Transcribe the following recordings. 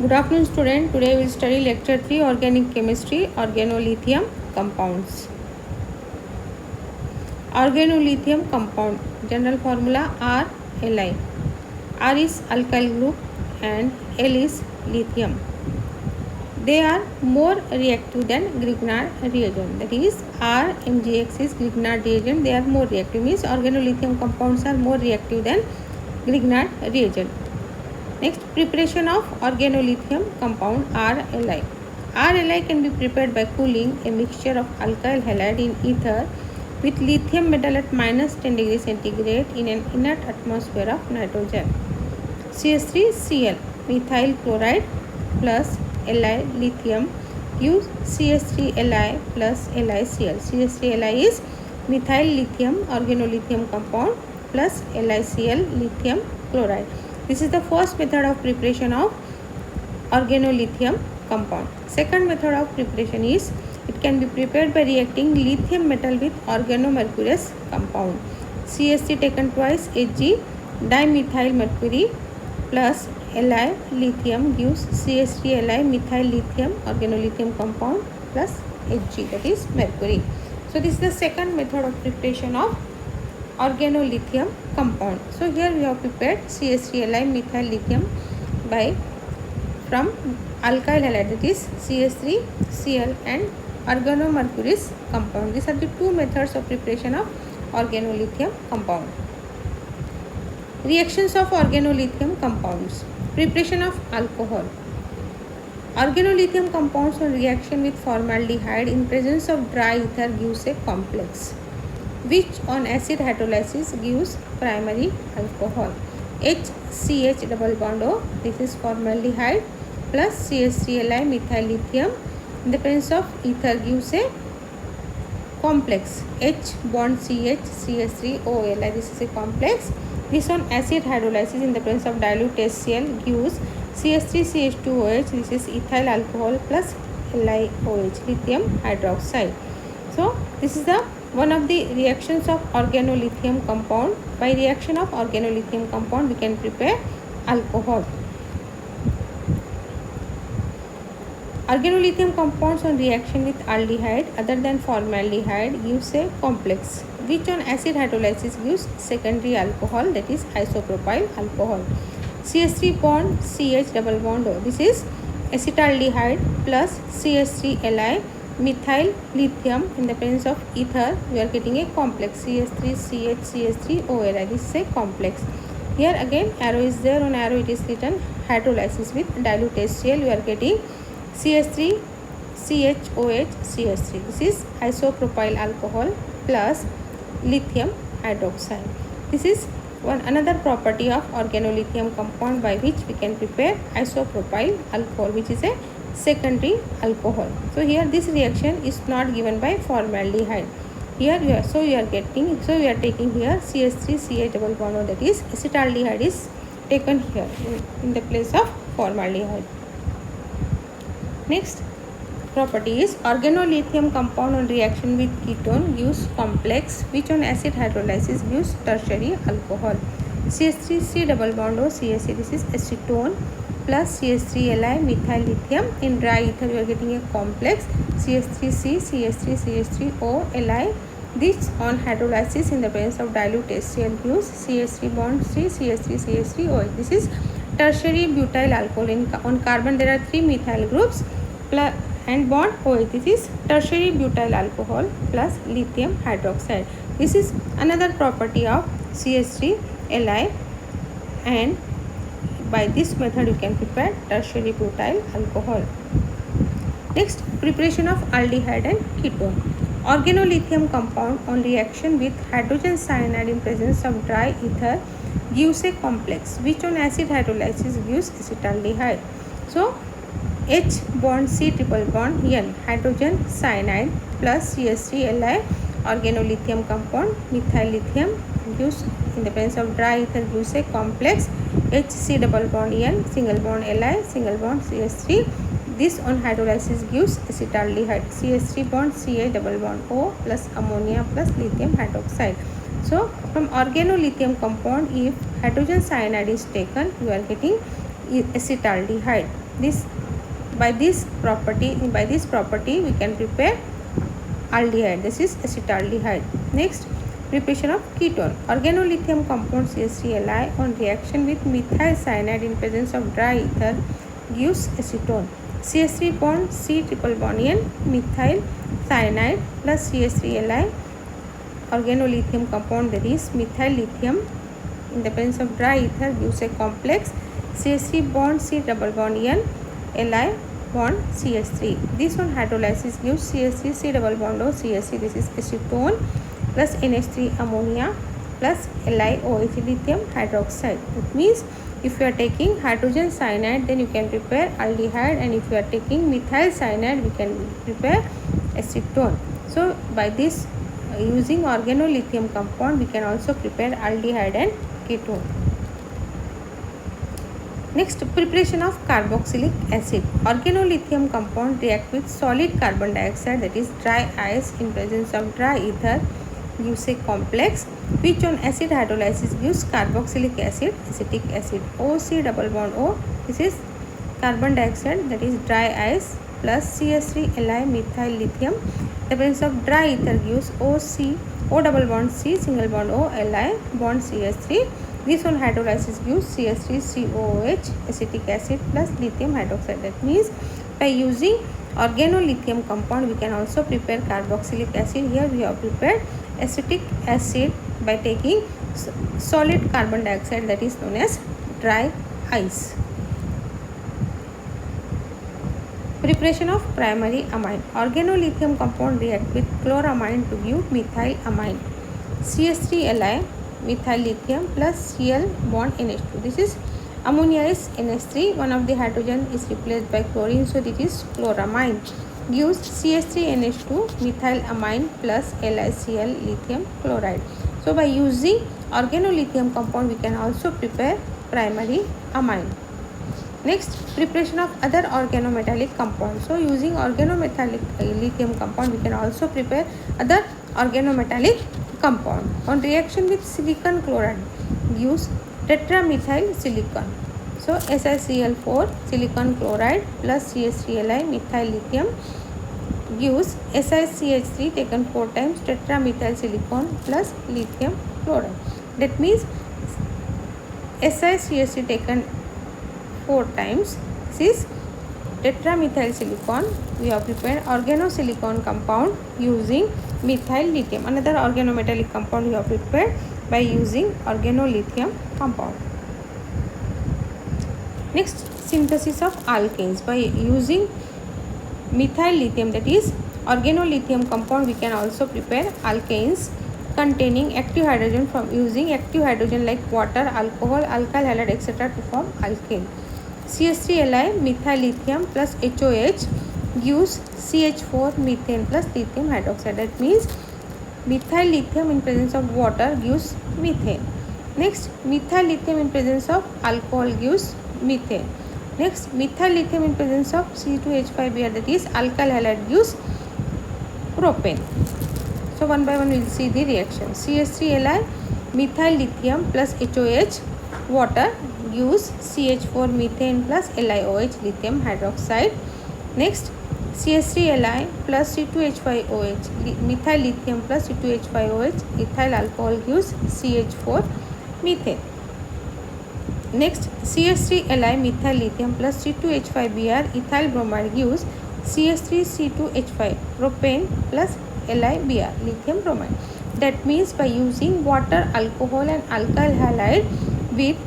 Good afternoon, student. Today we will study lecture 3 organic chemistry organolithium compounds. Organolithium compound general formula RLi. R is alkyl group and L is lithium. They are more reactive than Grignard reagent. That is R MgX is Grignard reagent. They are more reactive. Means organolithium compounds are more reactive than Grignard reagent. Next, preparation of organolithium compound RLi. RLi can be prepared by cooling a mixture of alkyl halide in ether with lithium metal at minus 10 degrees centigrade in an inert atmosphere of nitrogen. CH3Cl methyl chloride plus Li lithium gives CH3Li plus LiCl. CH3Li is methyl lithium organolithium compound plus LiCl lithium chloride. This is the first method of preparation of organolithium compound. Second method of preparation is it can be prepared by reacting lithium metal with organomercurous compound. CH3 taken twice, Hg dimethyl mercury plus Li lithium gives CH3Li methyl lithium organolithium compound plus Hg, that is mercury. So this is the second method of preparation of organolithium compound. So here we have prepared CH3Li methyl lithium by from alkyl halide, that is CH3Cl and organomercurous compound. These are the two methods of preparation of organolithium compound. Reactions of organolithium compounds. Preparation of alcohol. Organolithium compounds on reaction with formaldehyde in presence of dry ether gives a complex, which on acid hydrolysis gives primary alcohol. HCH double bond O, this is formaldehyde plus CH3Li methyl lithium in the presence of ether gives a complex H bond CH CH3OLi, this is a complex. This on acid hydrolysis in the presence of dilute HCl gives CH3CH2OH, this is ethyl alcohol plus LiOH, lithium hydroxide. So this is the one of the reactions of organolithium compound. By reaction of organolithium compound we can prepare alcohol. Organolithium compounds on reaction with aldehyde other than formaldehyde gives a complex, which on acid hydrolysis gives secondary alcohol, that is isopropyl alcohol. CH3 bond CH double bond O, this is acetaldehyde plus CH3Li methyl lithium in the presence of ether we are getting a complex CH3CH CH3OLi, this is a complex. Here again arrow is there, on arrow it is written hydrolysis with dilute HCl, we are getting CH3 CHOH CH3, this is isopropyl alcohol plus lithium hydroxide. This is another property of organolithium compound by which we can prepare isopropyl alcohol, which is a secondary alcohol. So here this reaction is not given by formaldehyde. Here we are taking here CH3CH double bond O, that is acetaldehyde is taken here in the place of formaldehyde. Next property is organolithium compound on reaction with ketone gives complex, which on acid hydrolysis gives tertiary alcohol. CH3C double bond O CH3, this is acetone plus CH3Li methyl lithium. In dry ether we are getting a complex CH3C CH3CH3OLi. This on hydrolysis in the presence of dilute HCl gives CH3 bond C CH3CH3OH. This is tertiary butyl alcohol. On carbon there are 3 methyl groups plus and bond OH, this is tertiary butyl alcohol plus lithium hydroxide. This is another property of CH3Li, and by this method you can prepare tertiary butyl alcohol. Next, preparation of aldehyde and ketone. Organolithium compound on reaction with hydrogen cyanide in presence of dry ether gives a complex, which on acid hydrolysis gives acetaldehyde. So H bond C triple bond N hydrogen cyanide plus CH3Li organolithium compound methyl lithium gives in the presence of dry ether gives a complex HC double bond N single bond Li single bond CH3. This on hydrolysis gives acetaldehyde CH3 bond Ca double bond O plus ammonia plus lithium hydroxide. So from organolithium compound, if hydrogen cyanide is taken, you are getting acetaldehyde. This by this property we can prepare aldehyde. This is acetaldehyde. Next, preparation of ketone. Organolithium compound CH3Li on reaction with methyl cyanide in presence of dry ether gives acetone. CH3 bond C triple bond N methyl cyanide plus CH3Li organolithium compound, that is methyl lithium, in the presence of dry ether gives a complex CH3 bond C double bond N Li bond CH3. This on hydrolysis gives CH3 C double bond O CH3. This is acetone plus NH3 ammonia plus LiOH lithium hydroxide. That means if you are taking hydrogen cyanide, then you can prepare aldehyde, and if you are taking methyl cyanide, we can prepare acetone. So by this using organolithium compound, we can also prepare aldehyde and ketone. Next, preparation of carboxylic acid. Organolithium compound react with solid carbon dioxide, that is dry ice, in presence of dry ether gives a complex which on acid hydrolysis gives carboxylic acid, acetic acid. OC double bond O, this is carbon dioxide, that is dry ice, plus CH3Li methyl lithium. The presence of dry ether gives O double bond C single bond O Li bond CH3. This on hydrolysis gives CH3COOH acetic acid plus lithium hydroxide. That means by using organolithium compound, we can also prepare carboxylic acid. Here we have prepared acetic acid by taking solid carbon dioxide, that is known as dry ice. Preparation of primary amine. Organolithium compound react with chloramine to give methyl amine. CH3Li methyl lithium plus Cl bond NH2. This is ammonia is NH3. One of the hydrogen is replaced by chlorine, so this is chloramine. Gives CH3NH2 methyl amine plus LiCl lithium chloride. So by using organolithium compound, we can also prepare primary amine. Next, preparation of other organometallic compounds. So using organometallic lithium compound, we can also prepare other organometallic compound. On reaction with silicon chloride gives tetramethyl silicon. So SiCl4 silicon chloride plus CH3Li methyl lithium gives SiCH3 taken 4 times tetramethyl silicon plus lithium chloride. That means SiCH3 taken 4 times, this is tetramethyl silicon. We have prepared organosilicon compound using methyl lithium. Another organometallic compound we have prepared by using organolithium compound. Next, synthesis of alkanes. By using methyl lithium, that is organolithium compound, we can also prepare alkanes containing active hydrogen from using active hydrogen like water, alcohol, alkyl halide, etc. to form alkane. CH3Li methyl lithium plus HOH gives CH4 methane plus lithium hydroxide. That means methyl lithium in presence of water gives methane. Next, methyl lithium in presence of alcohol gives methane. Next, methyl lithium in presence of C2H5Br, that is alkyl halide, gives propane. So one by one we will see the reaction. CH3Li methyl lithium plus HOH water gives CH4 methane plus LiOH lithium hydroxide. Next, CH3Li plus C2H5OH methyl lithium plus C2H5OH ethyl alcohol gives CH4 methane. Next, CH3Li methyl lithium plus C2H5Br ethyl bromide gives CH3C2H5 propane plus LiBr lithium bromide. That means by using water, alcohol and alkyl halide with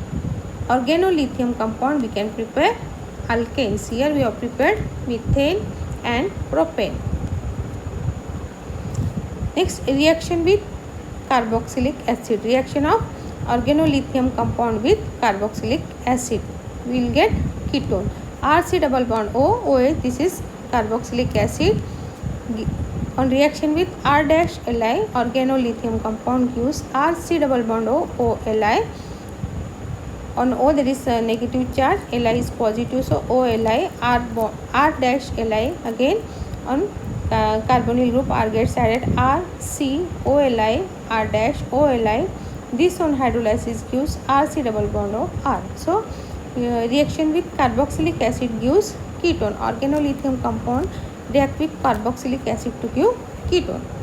organolithium compound, we can prepare alkanes. Here we have prepared methane and propane. Next, reaction with carboxylic acid. Reaction of organolithium compound with carboxylic acid, we will get ketone. RC double bond O, OH, this is carboxylic acid. On reaction with R-Li, organolithium compound gives RC double bond O, OLi. On O there is a negative charge, Li is positive, so OLi, R-Li again. On carbonyl group R gets added, RC, OLi, R-OLi. This on hydrolysis gives RC double bond O, R. So reaction with carboxylic acid gives ketone. Organolithium compound react with carboxylic acid to give ketone.